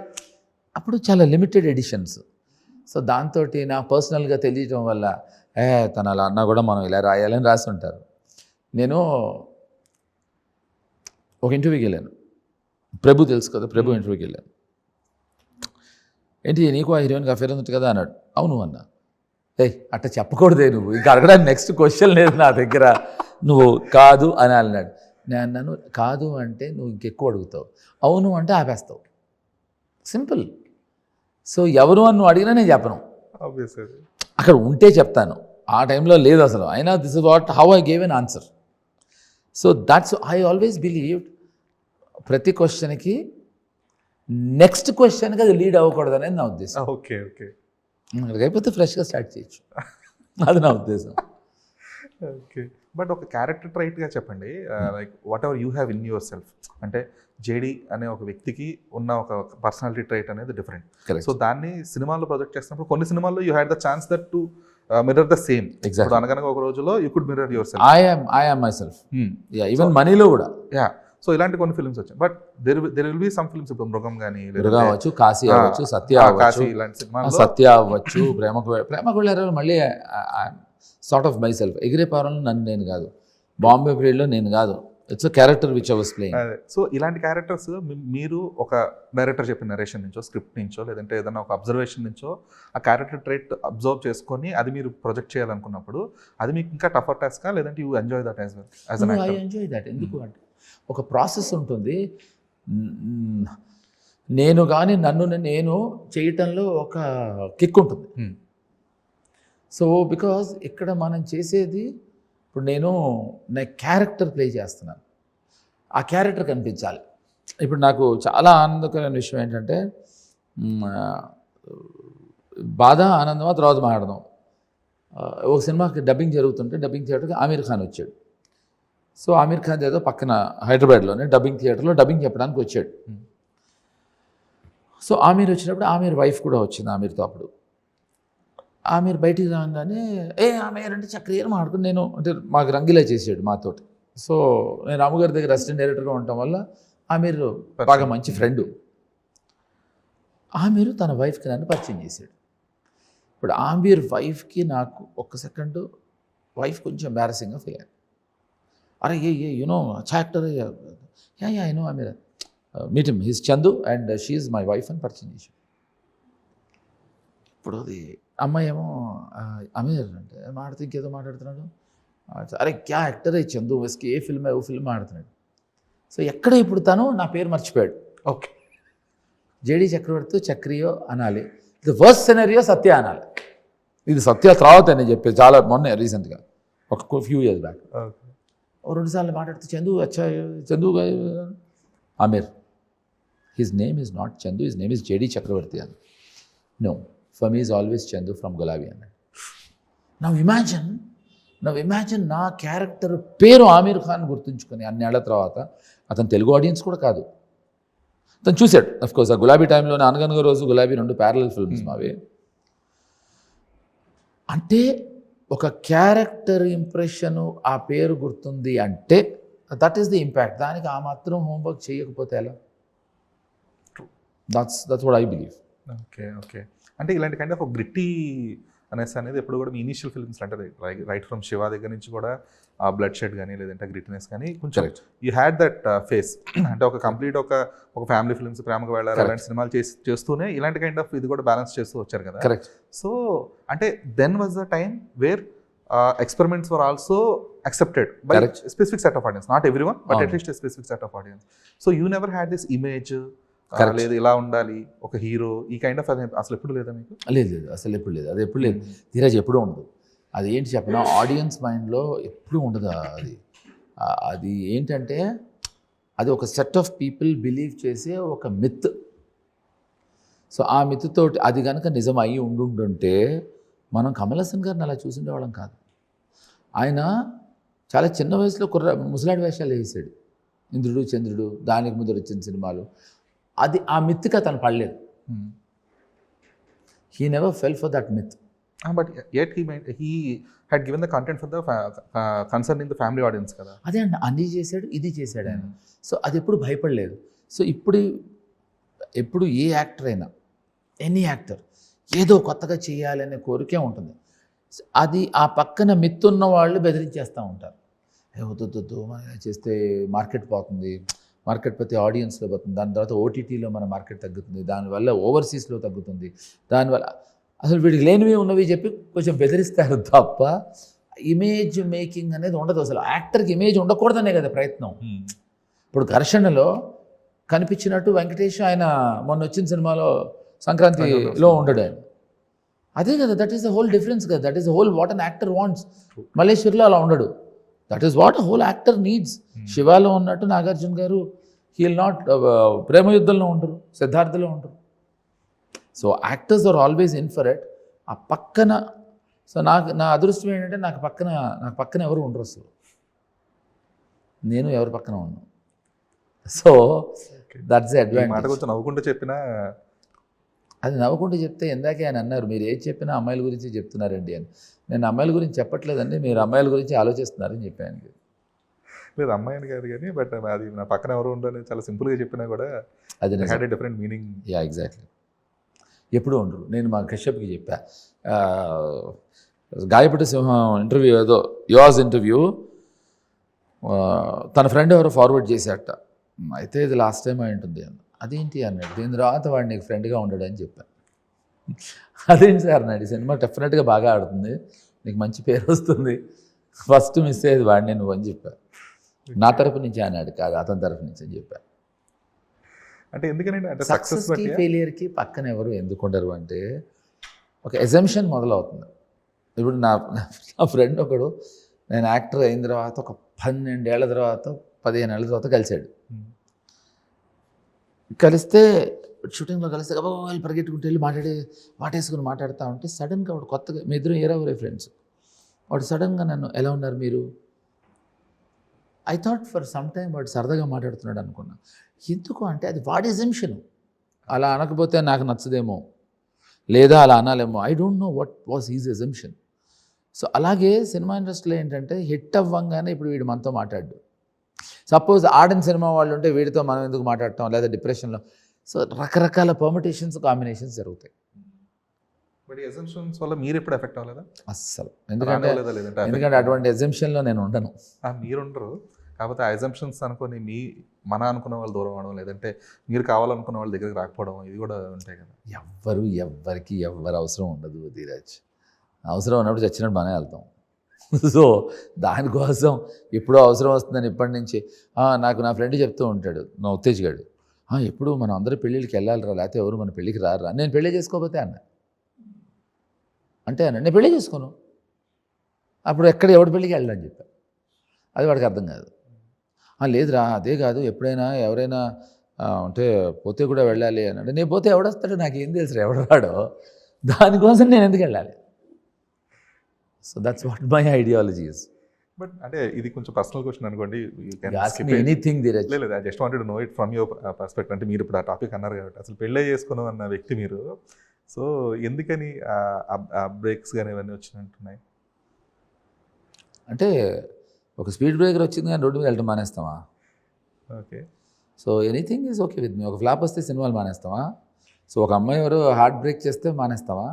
అప్పుడు చాలా లిమిటెడ్ ఎడిషన్స్. సో దాంతో నా పర్సనల్గా తెలియటం వల్ల తను అలా అన్నా కూడా మనం ఇలా రాయాలని రాసి ఉంటారు. నేను ఒక ఇంటర్వ్యూకి వెళ్ళాను, ప్రభు తెలుసు కదా, ప్రభు ఇంటర్వ్యూకి వెళ్ళాను. ఏంటి నీకు ఆ హీరోయిన్కి అఫేర్ ఉంది కదా అన్నాడు. అవును అన్నా. అట్లా చెప్పకూడదే నువ్వు, ఇంకా అడగడానికి నెక్స్ట్ క్వశ్చన్ లేదు నా దగ్గర, నువ్వు కాదు అని అన్నాడు. నేను అన్నాను కాదు అంటే నువ్వు ఇంకెక్కువ అడుగుతావు, అవును అంటే ఆపేస్తావు, సింపుల్. సో ఎవరు అని నువ్వు అడిగినా నేను చెప్పను, అక్కడ ఉంటే చెప్తాను, ఆ టైంలో లేదు అసలు. అయినా this is what how I gave an answer. So that's I always believed ప్రతి క్వశ్చన్కి నెక్స్ట్ క్వశ్చన్కి అది లీడ్ అవ్వకూడదు అనేది నా ఉద్దేశం. ఓకే ఓకే, అయిపోతే ఫ్రెష్గా స్టార్ట్ చేయొచ్చు. అది నా ఉద్దేశం. ఓకే, బట్ ఒక క్యారెక్టర్ ట్రైట్గా చెప్పండి, like what ever you have in your self. అంటే జేడి అనే ఒక వ్యక్తికి ఉన్న ఒక పర్సనాలిటీ ట్రైట్ అనేది డిఫరెంట్. సో దాన్ని సినిమాల్లో ప్రొజెక్ట్ చేసినప్పుడు కొన్ని సినిమాల్లో you had the chance that to mirror the same. ఇప్పుడు అనగనగా ఒక రోజులో you could mirror your self. I am my self. Even మనీలో కూడా. యా, సో ఇలాంటి కొన్ని ఫిల్మ్స్ వచ్చాయి. But there will be some films, ఇప్పుడు మృగం కానీ అవ్వచ్చు, కాశీ అవ్వచ్చు, సత్య అవ్వచ్చు, ఇలాంటి సినిమాలు, సత్య అవ్వచ్చు, ప్రేమకు వెళ్ళారు. మళ్ళీ సార్ట్ ఆఫ్ మై సెల్ఫ్. ఎగిరే పారంలో నన్ను నేను కాదు, బాంబే బ్రీడ్లో నేను కాదు, it's a character which I was playing. So ఇలాంటి క్యారెక్టర్స్ మీరు ఒక డైరెక్టర్ చెప్పిన నరేషన్ నుంచో, స్క్రిప్ట్ నుంచో, లేదంటే ఏదైనా ఒక అబ్జర్వేషన్ నుంచో ఆ క్యారెక్టర్ ట్రైట్ అబ్జర్వ్ చేసుకొని అది మీరు ప్రొజెక్ట్ చేయాలనుకున్నప్పుడు అది మీకు ఇంకా టఫర్ టాస్కా, లేదంటే you enjoy that as well as an actor? I enjoy that. ఎందుకు అంటే ఒక ప్రాసెస్ ఉంటుంది. నేను కానీ నన్ను నేను చేయటంలో ఒక కిక్ ఉంటుంది. సో బికాజ్ ఇక్కడ మనం చేసేది, ఇప్పుడు నేను నా క్యారెక్టర్ ప్లే చేస్తున్నాను, ఆ క్యారెక్టర్ కనిపించాలి. ఇప్పుడు నాకు చాలా ఆనందకరమైన విషయం ఏంటంటే బాధ ఆనందమా తర్వాత మాట్లాడదాం. ఒక సినిమాకి డబ్బింగ్ జరుగుతుంటే డబ్బింగ్ థియేటర్కి ఆమీర్ ఖాన్ వచ్చాడు. సో ఆమీర్ ఖాన్ ఏదో పక్కన హైదరాబాద్లోనే డబ్బింగ్ థియేటర్లో డబ్బింగ్ చెప్పడానికి వచ్చాడు. సో ఆమీర్ వచ్చినప్పుడు ఆమీర్ వైఫ్ కూడా వచ్చింది ఆమీర్తో. అప్పుడు ఆమీర్ బయటికి రాగానే ఆమీర్ అంటే చక్రియని మాట్లాడుకుని, నేను అంటే మాకు రంగిలా చేసాడు మాతోటి. సో నేను రాముగారి దగ్గర అసిస్టెంట్ డైరెక్టర్గా ఉండటం వల్ల ఆమీర్ బాగా మంచి ఫ్రెండు. ఆమీర్ తన వైఫ్కి నన్ను పరిచయం చేశాడు. ఇప్పుడు ఆమీర్ వైఫ్కి నాకు ఒక్క సెకండ్ వైఫ్ కొంచెం ఎంబారసింగ్గా ఫీల్ అయ్యాను. అరే you know actor, yeah I know Aamir, meet him, his Chandu and she is my wife అని పరిచయం చేశాడు. ఇప్పుడు అది అమ్మాయి ఏమో అమీర్ అంటే మాట్లాడితే ఇంకేదో మాట్లాడుతున్నాడు. అరే క్యా యాక్టర్ అయ్యి Chandu, వస్కి a film oh film ఆడుతున్నాడు. సో ఎక్కడ ఇప్పుడు తను నా పేరు మర్చిపోయాడు. ఓకే, జేడి చక్రవర్తితో చక్రియో అనాలి, ఇది వర్స్ట్ సినారియో సత్య అనాలి. ఇది సత్య తర్వాత నేను చెప్పేది చాలా మొన్న రీసెంట్గా ఒక ఫ్యూ ఇయర్స్ బ్యాక్. ఓ 2 సార్లు మాట్లాడుతూ చందు అచ్చా Chandu Aamir, his name is not Chandu, his name is JD Chakravarthy అని. No, for me is always Chandu from Gulabi అన్నాడు. నవ్ ఇమాజిన్ నా క్యారెక్టర్ పేరు ఆమీర్ ఖాన్ గుర్తుంచుకొని అన్నేళ్ల తర్వాత, అతను తెలుగు ఆడియన్స్ కూడా కాదు, అతను చూశాడు అఫ్కోర్స్. ఆ గులాబీ టైంలోనే అనగనగా రోజు గులాబీ 2 ప్యారలల్ ఫిల్మ్స్ మావి. అంటే ఒక క్యారెక్టర్ ఇంప్రెషను ఆ పేరు గుర్తుంది అంటే దట్ ఈస్ ది ఇంపాక్ట్. దానికి ఆ మాత్రం హోంవర్క్ చేయకపోతే ఎలా? That's what I believe. Okay, అంటే ఇలాంటి కైండ్ ఆఫ్ గ్రిట్టి అనేసి అనేది ఎప్పుడు కూడా మీ ఇనీషియల్ ఫిల్మ్స్ అంటే రైట్ ఫ్రమ్ శివ దగ్గర నుంచి కూడా ఆ బ్లడ్ షెడ్ కానీ లేదంటే గ్రిట్నెస్ కానీ కొంచెం యూ హ్యాడ్ దట్ ఫేస్. అంటే ఒక కంప్లీట్ ఒక ఫ్యామిలీ ఫిల్మ్స్, ప్రేమకు వెళ్ళారు, అలాంటి సినిమాలు చేస్తూనే ఇలాంటి కైండ్ ఆఫ్ ఇది కూడా బ్యాలెన్స్ చేస్తూ వచ్చారు కదా. కరెక్ట్. సో అంటే then was the time where experiments were also accepted by a specific set of audience, not everyone but at least a specific set of audience. So you never had this image, లేదు ఇలా ఉండాలి ఒక hero, ఈ kind of అసలు ఎప్పుడు లేదా మీకు? లేదు, అసలు ఎప్పుడు లేదు. అది ఎప్పుడు లేదు, ధీరజ్ ఎప్పుడూ ఉండదు. అది ఏంటి చెప్పిన ఆడియన్స్ మైండ్లో ఎప్పుడూ ఉండదు. అది ఏంటంటే అది ఒక సెట్ ఆఫ్ పీపుల్ బిలీవ్ చేసే ఒక మిత్. సో ఆ మిత్ తోటి అది కనుక నిజం అయ్యి ఉండుంటే మనం కమల్ హాసన్ గారిని అలా చూసిండేవాళ్ళం కాదు. ఆయన చాలా చిన్న వయసులో ముసలాడి వేషాలు వేసాడు. ఇంద్రుడు, చంద్రుడు, దానికి ముందు వచ్చిన సినిమాలు. అది ఆ మిత్కి అతను పడలేదు. He never full for that myth. But yet he had given the content for the concerning the family audience కదా. అదే అండి, అన్నీ చేశాడు, ఇది చేశాడు ఆయన. సో అది ఎప్పుడు భయపడలేదు. సో ఎప్పుడు ఏ యాక్టర్ అయినా, ఎనీ యాక్టర్ ఏదో కొత్తగా చేయాలనే కోరికే ఉంటుంది. అది ఆ పక్కన మిత్తున్న వాళ్ళు బెదిరించేస్తూ ఉంటారు. వద్దు చేస్తే మార్కెట్ పోతుంది, మార్కెట్ పోతే ఆడియన్స్లో పోతుంది, దాని తర్వాత ఓటీటీలో మన మార్కెట్ తగ్గుతుంది, దానివల్ల ఓవర్సీస్లో తగ్గుతుంది, దానివల్ల అసలు వీడికి లేనివి ఉన్నవి చెప్పి కొంచెం బెదిరిస్తారు తప్ప ఇమేజ్ మేకింగ్ అనేది ఉండదు. అసలు యాక్టర్కి ఇమేజ్ ఉండకూడదనే కదా ప్రయత్నం. ఇప్పుడు ఘర్షణలో కనిపించినట్టు వెంకటేష్ ఆయన మొన్న వచ్చిన సినిమాలో సంక్రాంతిలో ఉండడు ఆయన. అదే కదా, that is the whole difference కదా. That is the whole what an actor wants. మల్లేశ్వర్లో అలా ఉండడు. That is what a whole actor needs. శివాలో ఉన్నట్టు నాగార్జున గారు హీ విల్ నాట్ ప్రేమయుద్ధంలో ఉండరు, సిద్ధార్థలో ఉండరు. So actors are always in for it. ఆ పక్కన సో నా అదృష్టం ఏంటంటే నాకు పక్కన ఎవరు ఉండరు అసలు, నేను ఎవరి పక్కన ఉన్నాను. So that's the advantage. మాట కొంచెం నవ్వుకుంటూ చెప్పినా అది నవ్వుకుంటూ చెప్తే ఇందాకే ఆయన అన్నారు, మీరు ఏది చెప్పినా అమ్మాయిల గురించి చెప్తున్నారండి అని. నేను అమ్మాయిల గురించి చెప్పట్లేదండి, మీరు అమ్మాయిల గురించి ఆలోచిస్తున్నారని చెప్పాను. లేదు అమ్మాయిని కాదు కానీ, బట్ అది నా పక్కన ఎవరు ఉండరు చాలా సింపుల్గా చెప్పినా కూడా అది had a different meaning. Yeah exactly. ఎప్పుడు ఉండరు. నేను మా కశ్యప్కి చెప్పా, గాయపట్టి సింహం ఇంటర్వ్యూ ఏదో యువాజ్ ఇంటర్వ్యూ తన ఫ్రెండ్ ఎవరో ఫార్వర్డ్ చేశాట, అయితే ఇది లాస్ట్ టైం అయి ఉంటుంది అన్న. అదేంటి అన్నాడు, దీని తర్వాత వాడు నీకు ఫ్రెండ్గా ఉండడు అని చెప్పాను. అదేంటి సార్ అన్నాడు, సినిమా డెఫినెట్గా బాగా ఆడుతుంది, నీకు మంచి పేరు వస్తుంది, ఫస్ట్ మిస్ అయ్యేది వాడిని నువ్వు అని చెప్పా. నా తరపు నుంచి అన్నాడు, కాదు అతని తరపు నుంచి అని చెప్పా. అంటే ఎందుకంటే అంటే సక్సెస్కి ఫెయిలియర్కి పక్కన ఎవరు ఎందుకు ఉండరు అంటే ఒక ఎజంప్షన్ మొదలవుతుంది. ఇప్పుడు నా ఫ్రెండ్ ఒకడు నేను యాక్టర్ అయిన తర్వాత ఒక 12 ఏళ్ల తర్వాత 15 ఏళ్ల తర్వాత కలిశాడు. కలిస్తే షూటింగ్లో కలిస్తే వాళ్ళు పరిగెట్టుకుంటూ వెళ్ళి వాటేసుకుని మాట్లాడుతూ ఉంటే సడన్గా వాడు కొత్తగా, మీ ఇద్దరు ఏరెవరే ఫ్రెండ్స్, వాడు సడన్గా నన్ను ఎలా ఉన్నారు మీరు, I thought for some time వాడు సరదాగా మాట్లాడుతున్నాడు అనుకున్నా. ఎందుకు అంటే అది వాడి ఎజంప్షన్. అలా అనకపోతే నాకు నచ్చదేమో, లేదా అలా అనాలేమో, I don't know what was his assumption. So అలాగే సినిమా ఇండస్ట్రీలో ఏంటంటే హిట్ అవ్వంగానే ఇప్పుడు వీడు మనతో మాట్లాడు. సపోజ్ ఆడిన సినిమా వాళ్ళు ఉంటే వీడితో మనం ఎందుకు మాట్లాడటం, లేదా డిప్రెషన్లో. సో రకరకాల పర్మిటేషన్స్, కాంబినేషన్స్ జరుగుతాయి. వల్ల మీరు ఎప్పుడు ఎఫెక్ట్ అవ్వలేదా? అస్సలు. ఎందుకంటే అటువంటి ఎజంప్షన్లో నేను ఉండను. మీరు ఉండరు, కాకపోతే ఆ ఎజంప్షన్స్ అనుకొని మన అనుకున్న వాళ్ళు దూరం అవడం, లేదంటే మీరు కావాలనుకున్న వాళ్ళ దగ్గరికి రాకపోవడం, ఇది కూడా ఉంటాయి కదా. ఎవరికి అవసరం ఉండదు ధీరజ్. అవసరం ఉన్నప్పుడు చచ్చినట్టు మనమే వెళ్తాం. సో దానికోసం ఎప్పుడో అవసరం వస్తుందని ఇప్పటి నుంచి నాకు నా ఫ్రెండ్ చెప్తూ ఉంటాడు, నా ఉత్తేజ్గాడు, ఎప్పుడు మనం అందరూ పెళ్ళిళ్ళకి వెళ్ళాలిరా, లేకపోతే ఎవరు మన పెళ్ళికి రారా. నేను పెళ్ళి చేసుకోకపోతే అన్న అంటే నేను పెళ్ళి చేసుకోను, అప్పుడు ఎవడి పెళ్ళికి వెళ్ళాలని చెప్పా. అది వాడికి అర్థం కాదు. లేదురా అదే కాదు, ఎప్పుడైనా ఎవరైనా అంటే పోతే కూడా వెళ్ళాలి అన్నాడు. నేను పోతే ఎవడొస్తాడో నాకేం తెలుసు, ఎవడు రాడో, దానికోసం నేను ఎందుకు వెళ్ళాలి. So that's what my ideology is. But అంటే ఇది కొంచెం పర్సనల్ క్వశ్చన్ అనుకోండి, ఎనీథింగ్ లేదు, I just wanted to know it from your perspective. అంటే మీరు ఇప్పుడు ఆ టాపిక్ అన్నారు కాబట్టి, అసలు పెళ్ళే చేసుకున్నాం అన్న వ్యక్తి మీరు, సో ఎందుకని ఆ బ్రేక్స్ కానీ ఇవన్నీ వచ్చినట్టున్నాయి? అంటే ఒక స్పీడ్ బ్రేకర్ వచ్చింది కానీ రోడ్డు మీద వెళ్ళటం మానేస్తామా? Okay. So anything is okay with me. ఒక ఫ్లాప్ వస్తే సినిమాలు మానేస్తామా? సో ఒక అమ్మాయి ఎవరు హార్ట్ బ్రేక్ చేస్తే మానేస్తామా?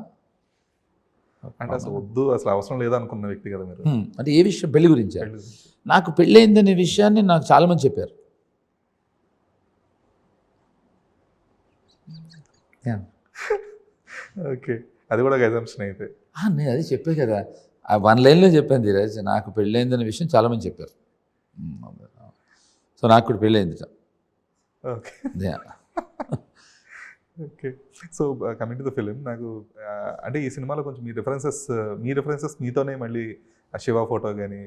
అంటే అసలు వద్దు, అసలు అవసరం లేదనుకున్న వ్యక్తి కదా మీరు. అంటే ఏ విషయం? పెళ్లి గురించి. నాకు పెళ్ళయిందనే విషయాన్ని నాకు చాలామంది చెప్పారు. ఓకే, అది కూడా ఎగ్జామ్షన్ అయితే. నేను అది చెప్పే కదా, ఆ 1 లైన్లో చెప్పాను ధీరజ్, నాకు పెళ్ళయిందనే విషయం చాలామంది చెప్పారు. సో నాకు కూడా పెళ్ళయింది. Okay okay. So coming to the film, నాకు అంటే ఈ సినిమాలో కొంచెం మీ రిఫరెన్సెస్ మీతోనే మళ్ళీ ఆ శివ ఫోటో కానీ,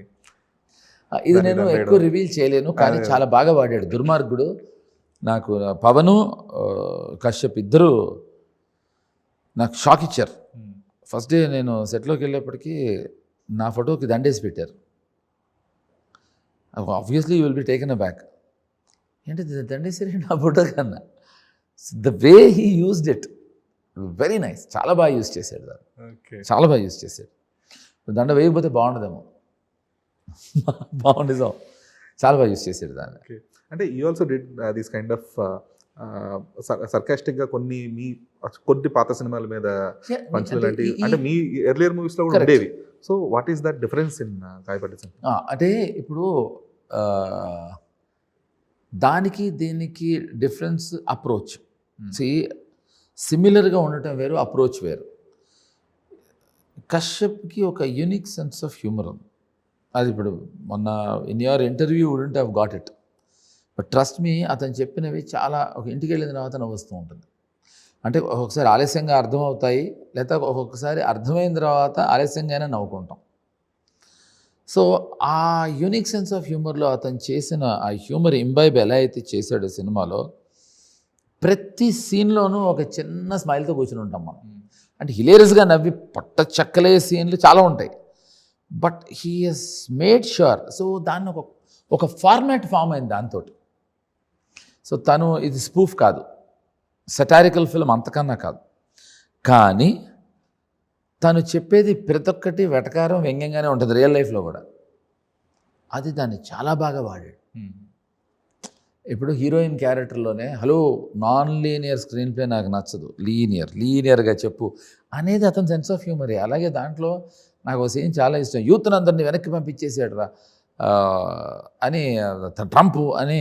ఇది నేను ఎక్కువ రివీల్ చేయలేను, కానీ చాలా బాగా వాడాడు దుర్మార్గుడు. నాకు పవను, కశ్యప్ ఇద్దరు నాకు షాక్ ఇచ్చారు. ఫస్ట్ డే నేను సెట్లోకి వెళ్ళేప్పటికీ నా ఫోటోకి దండేసి పెట్టారు. Obviously you will be taken a back. ఏంటి దండేసి నా ఫోటో కన్నా, the way he used it very nice. చాలా బాగా యూజ్ చేశాడు దాన్ని, చాలా బాగా యూజ్ చేశాడు. దండ వేయకపోతే బాగుండదేమో, బాగుండేదో, చాలా బాగా యూజ్ చేశాడు దాన్ని. అంటే you also did this kind of సర్కాస్టిక్గా కొన్ని పాత సినిమాల మీద పంచులు లాంటివి, అంటే మీ ఎర్లియర్ మూవీస్లో కూడా ఉండేవి. So what is that difference in గాయపట్టి సింహం? అంటే ఇప్పుడు దానికి దీనికి డిఫరెన్స్ అప్రోచ్. సిమిలర్గా ఉండటం వేరు, అప్రోచ్ వేరు. కశ్యప్కి ఒక యూనిక్ సెన్స్ ఆఫ్ హ్యూమర్ ఉంది. అది ఇప్పుడు మొన్న in your interview wouldn't have got it, but trust me, అతను చెప్పినవి చాలా ఒక ఇంటికి వెళ్ళిన తర్వాత నవ్వుస్తూ ఉంటుంది. అంటే ఒక్కొక్కసారి ఆలస్యంగా అర్థమవుతాయి, లేదా ఒక్కొక్కసారి అర్థమైన తర్వాత ఆలస్యంగానే నవ్వుకుంటాం. సో ఆ యూనిక్ సెన్స్ ఆఫ్ హ్యూమర్లో అతను చేసిన ఆ హ్యూమర్ ఇంబైబ్ ఎలా అయితే చేశాడో సినిమాలో, ప్రతి సీన్లోనూ ఒక చిన్న స్మైల్తో కూర్చుని ఉంటాం మనం. అంటే హిలేరియస్గా నవ్వి పట్ట చెక్కలే సీన్లు చాలా ఉంటాయి. But he has made sure. So దాన్ని ఒక ఫార్మాట్ ఫామ్ అయింది దాంతో. సో తను ఇది స్పూఫ్ కాదు, సెటారికల్ ఫిల్మ్ అంతకన్నా కాదు, కానీ తను చెప్పేది ప్రతి ఒక్కటి వెటకారం వ్యంగ్యంగానే ఉంటుంది రియల్ లైఫ్లో కూడా. అది దాన్ని చాలా బాగా వాడాడు. ఇప్పుడు హీరోయిన్ క్యారెక్టర్లోనే hello non linear screenplay నాకు నచ్చదు, లీనియర్గా చెప్పు అనేది అతని సెన్స్ ఆఫ్ హ్యూమరే. అలాగే దాంట్లో నాకు ఒక సీన్ చాలా ఇష్టం, యూత్ని అందరినీ వెనక్కి పంపించేసాడు రా అని ట్రంప్ అని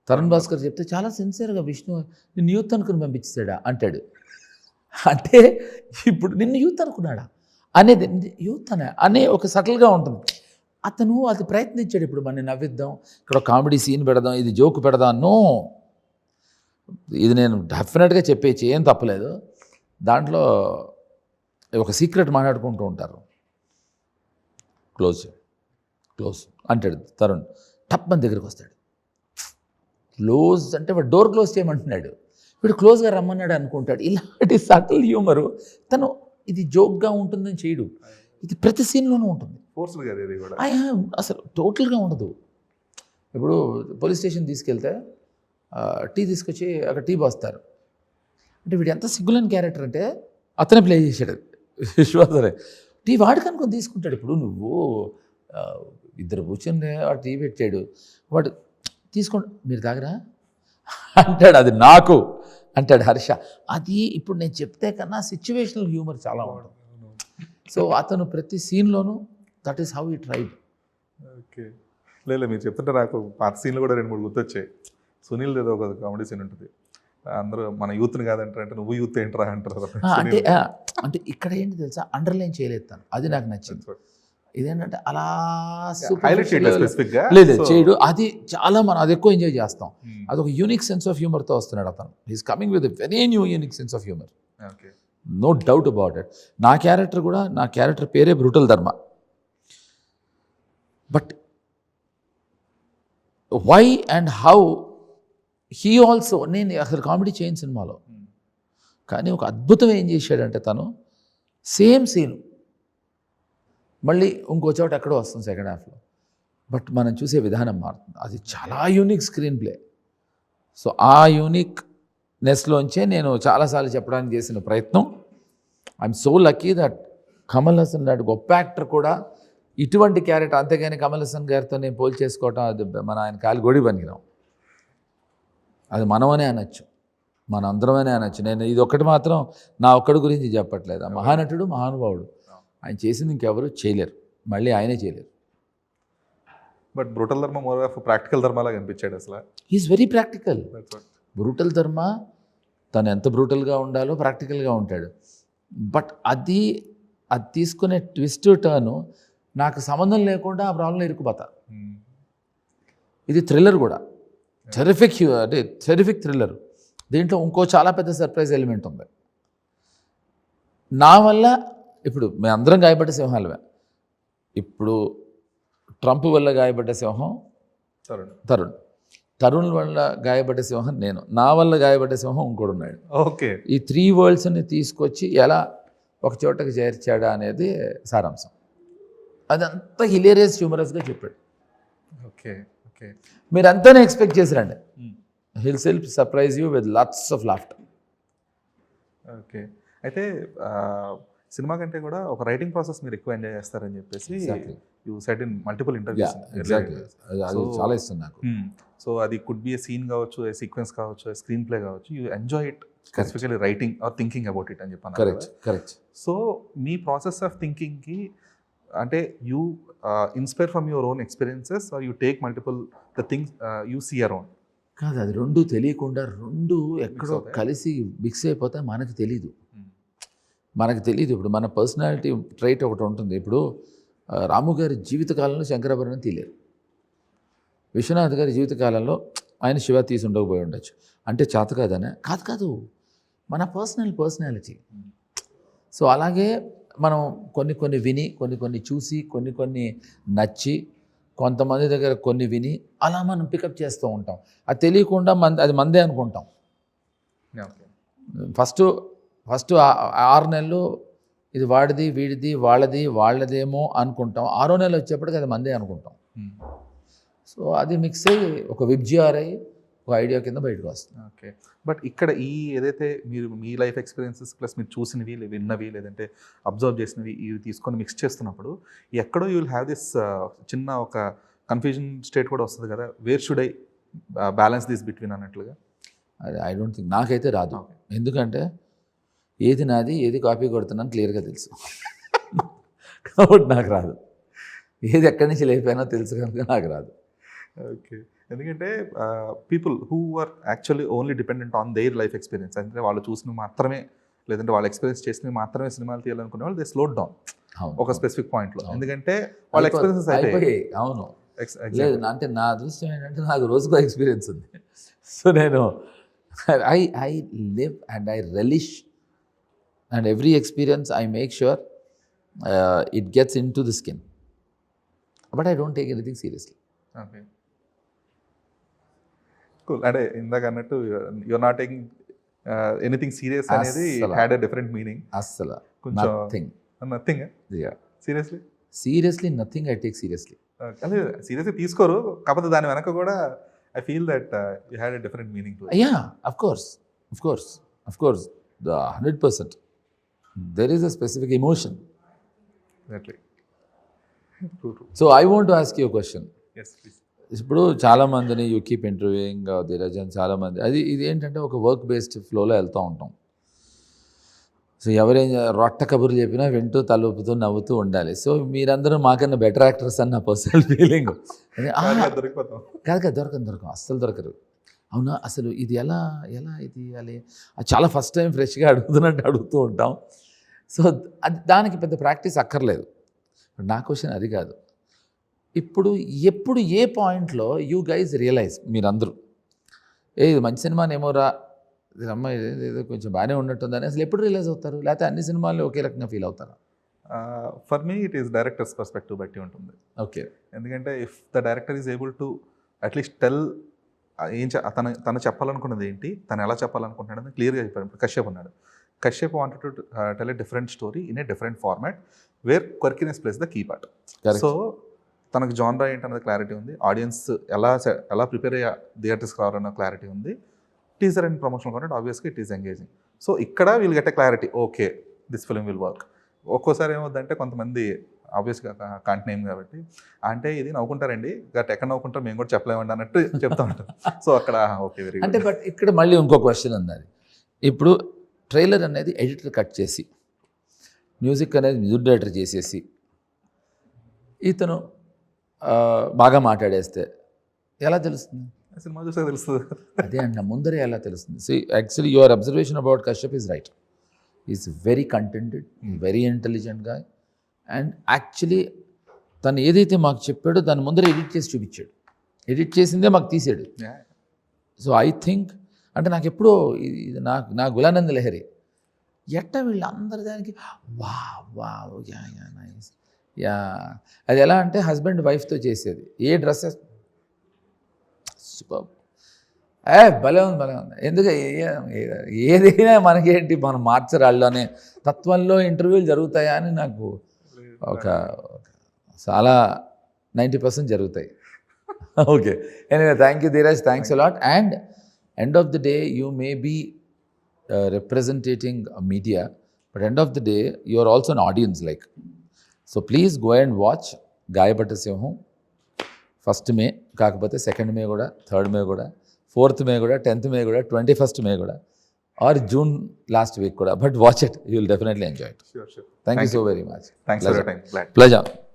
తరుణ్ భాస్కర్ చెప్తే చాలా సిన్సియర్గా విష్ణు నిన్ను యూత్ అనుకుని పంపించేసాడా అంటాడు. అంటే ఇప్పుడు నిన్ను యూత్ అనుకున్నాడా అనేది యూత్ అనే ఒక సటిల్గా ఉంటుంది. అతను అది ప్రయత్నించాడు. ఇప్పుడు మనం నవ్విద్దాం, ఇక్కడ కామెడీ సీన్ పెడదాం, ఇది జోక్ పెడదాం, నో, ఇది నేను డెఫినెట్గా చెప్పేసి ఏం తప్పలేదు. దాంట్లో ఒక సీక్రెట్ మాట్లాడుకుంటూ ఉంటారు, క్లోజ్ అంటాడు తరుణ్, టప్ మన దగ్గరికి వస్తాడు. క్లోజ్ అంటే వాడు డోర్ క్లోజ్ చేయమంటున్నాడు, వీడు క్లోజ్గా రమ్మన్నాడు అనుకుంటాడు. ఇలాంటి సటిల్ హ్యూమరు తను ఇది జోక్గా ఉంటుందని చేయడు, ఇది ప్రతి సీన్లోనూ ఉంటుంది. అసలు టోటల్గా ఉండదు. ఇప్పుడు పోలీస్ స్టేషన్ తీసుకెళ్తే టీ తీసుకొచ్చి అక్కడ టీ పోస్తారు. అంటే వీడు ఎంత సిగ్గులేని క్యారెక్టర్ అంటే అతనే ప్లే చేశాడు విశ్వాసరే. టీ వాడికి అనుకొని తీసుకుంటాడు. ఇప్పుడు నువ్వు ఇద్దరు కూర్చొని వాడు టీ పెట్టాడు, వాడు తీసుకోండి మీరు తాగరా అంటాడు, అది నాకు అంటాడు హర్ష. అది ఇప్పుడు నేను చెప్తే కన్నా సిచ్యువేషనల్ హ్యూమర్ చాలా ఉంటుంది. సో అతను ప్రతి సీన్లోనూ దట్ ఈస్ హౌ ఈ ట్రైడ్. ఓకే, లేదు మీరు చెప్తుంటే నాకు పాత సీన్లు కూడా 2-3 గుర్తొచ్చాయి. సునీల్ ఏదో ఒక కామెడీ సీన్ ఉంటుంది, అందరూ మన యూత్ని కాదంటారు, అంటే నువ్వు యూత్ ఏంట్రా అంటారు. అంటే ఇక్కడ ఏంటి తెలుసా, అండర్లైన్ చేయలేదు తను, అది నాకు నచ్చింది. ఇదేంటంటే అలా లేదు చేయడు, అది చాలా మనం అది ఎక్కువ ఎంజాయ్ చేస్తాం. అదొక యూనిక్ సెన్స్ ఆఫ్ హ్యూమర్తో వస్తున్నాడు అతను. He's coming with very new unique sense of humour, no doubt about it. నా క్యారెక్టర్ పేరే brutal Dharma. But why and how he also, నేను అసలు కామెడీ చేయను సినిమాలో, కానీ ఒక అద్భుతం ఏం చేశాడంటే తను సేమ్ సీను మళ్ళీ ఇంకో చోట ఎక్కడో వస్తుంది సెకండ్ హాఫ్లో, బట్ మనం చూసే విధానం మారుతుంది. అది చాలా యూనిక్ స్క్రీన్ ప్లే. సో ఆ యూనిక్నెస్లోంచే నేను చాలాసార్లు చెప్పడానికి చేసిన ప్రయత్నం. I'm so lucky that Kamal Haasan లాంటి గొప్ప యాక్టర్ కూడా ఇటువంటి క్యారెక్టర్, అంతేగాని కమల్ హాసన్ గారితో నేను పోల్ చేసుకోవటం అది మన ఆయన కాలి గొడి పనికిరాం, అది మనమనే అనొచ్చు, మన అందరమనే అనొచ్చు. నేను ఇది ఒక్కటి మాత్రం నా ఒక్కడి గురించి చెప్పట్లేదు, మహానటుడు మహానుభావుడు, ఆయన చేసింది ఇంకెవరు చేయలేరు, మళ్ళీ ఆయనే చేయలేరు. But brutal Dharma more of practical ధర్మలాగా అనిపించాడు అసలు. Is very practical. బ్రూటల్ ధర్మ తను ఎంత బ్రూటల్గా ఉండాలో ప్రాక్టికల్గా ఉంటాడు. బట్ అది తీసుకునే ట్విస్ట్ టర్ను నాకు సంబంధం లేకుండా ఆ ప్రాబ్లంలో ఇరుక్కుపోతా. ఇది థ్రిల్లర్ కూడా, టెరిఫిక్ థ్రిల్లర్. దీంట్లో ఇంకో చాలా పెద్ద సర్ప్రైజ్ ఎలిమెంట్ ఉంది. నా వల్ల ఇప్పుడు మేము అందరం గాయపడ్డ సింహాలమే. ఇప్పుడు ట్రంప్ వల్ల గాయపడ్డ సింహం తరుణ్ వల్ల గాయపడ్డ సింహం నేను, నా వల్ల గాయపడ్డ సింహం ఇంకోటి ఉన్నాడు. ఓకే, ఈ 3 వరల్డ్స్ని తీసుకొచ్చి ఎలా ఒక చోటకి చేర్చాడా అనేది సారాంశం. అదంతా హిలేరియస్ హ్యూమరస్గా చెప్పాడు. ఓకే ఓకే, మీరు అంతానే ఎక్స్పెక్ట్ చేసిరండి, he'll self surprise you with lots of laughter. Okay, అయితే సినిమా కంటే కూడా ఒక రైటింగ్ ప్రాసెస్ మీరు ఎక్కువ ఎంజాయ్ చేస్తారని చెప్పేసి you said in multiple interviews. చాలా ఇష్టం నాకు. సో అది కుడ్ బి ఏ సీన్ కావచ్చు, ఏ సీక్వెన్స్ కావచ్చు, ఏ స్క్రీన్ ప్లే కావచ్చు, you enjoy it specifically writing or thinking about it అని చెప్పాను. కరెక్ట్. సో మీ ప్రాసెస్ ఆఫ్ థింకింగ్కి అంటే you inspire from your own experiences or you take multiple the things you see around? కాదు, అది రెండు తెలియకుండా రెండు ఎక్కడో కలిసి మిక్స్ అయిపోతే మనకు తెలీదు. ఇప్పుడు మన పర్సనాలిటీ ట్రైట్ ఒకటి ఉంటుంది. ఇప్పుడు రాము గారి జీవితకాలంలో శంకరాభరణం తీయలేరు, విశ్వనాథ్ గారి జీవితకాలంలో ఆయన శివ తీసి ఉండకపోయి ఉండొచ్చు. అంటే చేత కాదనే కాదు, మన పర్సనాలిటీ. సో అలాగే మనం కొన్ని విని, కొన్ని చూసి, కొన్ని నచ్చి, కొంతమంది దగ్గర కొన్ని విని అలా మనం పికప్ చేస్తూ ఉంటాం. అది తెలియకుండా అది మందే అనుకుంటాం. ఓకే. ఫస్ట్ 6 నెలలు ఇది వాడిది వీడిది వాళ్ళదేమో అనుకుంటాం. 6వ నెల వచ్చేప్పటికి అది మందే అనుకుంటాం. సో అది మిక్స్ అయ్యి ఒక విబ్జిఆర్ అయ్యి ఒక ఐడియా కింద బయటకు వస్తుంది. ఓకే. బట్ ఇక్కడ ఏదైతే మీరు మీ లైఫ్ ఎక్స్పీరియన్సెస్ ప్లస్ మీరు చూసినవి విన్నవి లేదంటే అబ్జర్వ్ చేసినవి ఇవి తీసుకొని మిక్స్ చేస్తున్నప్పుడు ఎక్కడో యూ విల్ హ్యావ్ దిస్ చిన్న ఒక కన్ఫ్యూజన్ స్టేట్ కూడా వస్తుంది కదా, wear should I balance this between అన్నట్లుగా. అది ఐ డోంట్ థింక్, నాకైతే రాదు. ఎందుకంటే ఏది నాది ఏది కాపీ కొడుతున్నాను క్లియర్గా తెలుసు. కాబట్టి నాకు రాదు. ఏది ఎక్కడి నుంచి లేకపోయినా తెలుసు కనుక నాకు రాదు. ఓకే. ఎందుకంటే people who are actually only dependent on their life experience, అంటే వాళ్ళు చూసినవి మాత్రమే లేదంటే వాళ్ళు ఎక్స్పీరియన్స్ చేసినవి మాత్రమే సినిమాలు తీయాలనుకునే వాళ్ళు దే స్లోడ్ డౌన్ ఒక స్పెసిఫిక్ పాయింట్లో. ఎందుకంటే వాళ్ళ ఎక్స్పీరియన్సెస్ అయిపోయాయి. అవును. లేదు అంటే నా అదృష్టం ఏంటంటే నాకు రోజుకో ఎక్స్పీరియన్స్ ఉంది. సో నేను I live and I relish and every experience I make sure it gets into the skin, but I don't take anything seriously. Okay, cool. అంటే ఇందాక అన్నట్టు you're not taking anything serious అనేది had a different meaning. అస్సలు కొంచెం nothing seriously nothing I take seriously. అంటే seriously తీసుకోరు, కాకపోతే దాని వెనక కూడా I feel that you had a different meaning to it. Ya, of course 100% there is a specific emotion. Exactly. True. So I want to ask you a question. Yes, please. ఇప్పుడు చాలామందిని you keep interviewing Dheeraj అని చాలామంది, ఇది ఏంటంటే ఒక work based ఫ్లోలో వెళ్తూ ఉంటాం. సో ఎవరేం రొట్ట కబుర్లు చెప్పినా వింటూ తలూపుతూ నవ్వుతూ ఉండాలి. సో మీరందరూ మాకన్నా బెటర్ యాక్టర్స్ అని నా పర్సనల్ ఫీలింగ్. కాదు దొరకం అస్సలు దొరకరు. అవునా, అసలు ఇది ఎలా ఇది అది చాలా ఫస్ట్ టైం ఫ్రెష్గా అడుగుతున్నట్టు అడుగుతూ ఉంటాం. సో అది దానికి పెద్ద ప్రాక్టీస్ అక్కర్లేదు. నా క్వశ్చన్ అది కాదు. ఎప్పుడు ఏ పాయింట్లో యూ గైజ్ రియలైజ్, మీరందరూ ఇది మంచి సినిమానేమోరా, ఇది అమ్మాయి ఏదో కొంచెం బాగానే ఉన్నట్టుందని అసలు ఎప్పుడు రియలైజ్ అవుతారు? లేకపోతే అన్ని సినిమాలు ఒకే రకంగా ఫీల్ అవుతారా? For me it is director's perspective బట్టి ఉంటుంది. ఓకే. ఎందుకంటే if the director is able to at least tell తను చెప్పాలనుకున్నది ఏంటి, తను ఎలా చెప్పాలనుకుంటున్నాడని క్లియర్గా చెప్పాడు. ఇప్పుడు Kashyap wanted to tell a different story in a different format where quirkiness place the key part. So తనకు జానరా ఏంటన్నది క్లారిటీ ఉంది, ఆడియన్స్ ఎలా ప్రిపేర్ అయ్యా థియేటర్స్కి రావాలన్న క్లారిటీ ఉంది, టీజర్ అండ్ ప్రమోషనల్ కాంటెంట్ ఆబ్వియస్గా ఇట్ ఈస్ ఎంగేజింగ్. సో ఇక్కడ we'll get a clarity, okay this film will work. ఒక్కోసారి ఏమవుద్దంటే కొంతమంది ఆబ్వియస్గా కాంట్ నేమ్ కాబట్టి అంటే ఇది నవ్వుకుంటారండి, గట్ ఎక్కడ నవ్వుకుంటారు మేము కూడా చెప్పలేమండి అన్నట్టు చెప్తా ఉంటారు. సో అక్కడ ఓకే వెరీ గుడ్. అంటే బట్ ఇక్కడ మళ్ళీ ఇంకో క్వశ్చన్ ఉంది. ఇప్పుడు ట్రైలర్ అనేది ఎడిటర్ కట్ చేసి, మ్యూజిక్ అనేది మ్యూజిక్ డైరెక్టర్ చేసేసి, ఇతను బాగా మాట్లాడేస్తే ఎలా తెలుస్తుంది? సినిమా చూస్తే తెలుస్తుంది. అదే అంట, ముందరే ఎలా తెలుస్తుంది? So actually your observation about Kashyap is right. Is very కంటెంటెడ్, very intelligent గా. అండ్ యాక్చువల్లీ తను ఏదైతే మాకు చెప్పాడో దాని ముందర ఎడిట్ చేసి చూపించాడు. ఎడిట్ చేసిందే మాకు తీసాడు. సో ఐ థింక్ అంటే నాకు ఎప్పుడో ఇది నా గులానంద లహరి ఎట్ట వీళ్ళందరి దానికి వా నైస్ యా. అది ఎలా అంటే హస్బెండ్ వైఫ్తో చేసేది, ఏ డ్రెస్సెస్ సూపర్, భలే ఉంది. ఎందుకు ఏదైనా మనకేంటి, మనం మార్చరాళ్ళు అనే తత్వంలో ఇంటర్వ్యూలు జరుగుతాయా అని నాకు ఒక చాలా 90% జరుగుతాయి. Okay, anyway thank you Dheeraj, thanks a lot. And end of the day you may be representing a media, but end of the day you are also an audience like. So please go and watch Gayapata Simham 1st May, కాకపోతే 2nd May కూడా, 3rd May కూడా, 4th May కూడా, 10th May కూడా, 21st May కూడా, or June last week కూడా. But watch it, you will definitely enjoy it. Sure. Thank you so very much. Thanks for your time. Pleasure.